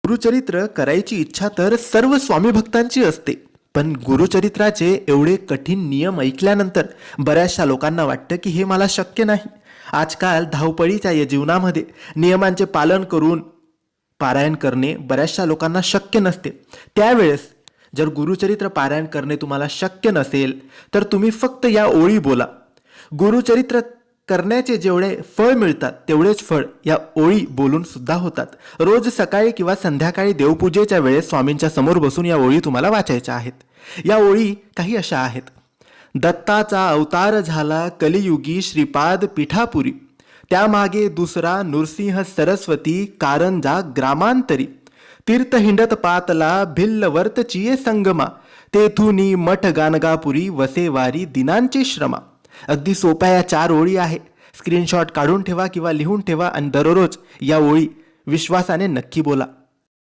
गुरुचरित्र करायची इच्छा तर सर्व स्वामी भक्तांची असते, पण गुरुचरित्राचे एवढे कठीण नियम ऐकल्यानंतर बऱ्याचशा लोकांना वाटतं की हे मला शक्य नाही. आजकाल धावपळीच्या या जीवनामध्ये नियमांचे पालन करून पारायण करणे बऱ्याचशा लोकांना शक्य नसते. त्यावेळेस जर गुरुचरित्र पारायण करणे तुम्हाला शक्य नसेल तर तुम्ही फक्त या ओळी बोला. गुरुचरित्र करण्याचे जेवढे फळ मिळतात तेवढेच फळ या ओळी बोलून सुद्धा होतात. रोज सकाळी किंवा संध्याकाळी देवपूजेच्या वेळेस स्वामींच्या समोर बसून या ओळी तुम्हाला वाचायच्या आहेत. या ओळी काही अशा आहेत. दत्ताचा अवतार झाला कलियुगी श्रीपाद पिठापुरी, त्यामागे दुसरा नृसिंह सरस्वती कारंजा ग्रामांतरी, तीर्थ हिंडत पातला भिल्लवर्तचिये संगमा, तेथुनी मठ गानगापुरी वसेवारी दिनांचे श्रमा. अगदी सोप्या या 4 ओळी आहे. स्क्रीनशॉट काढून ठेवा किंवा लिहून ठेवा आणि दररोज या ओळी विश्वासाने नक्की बोला.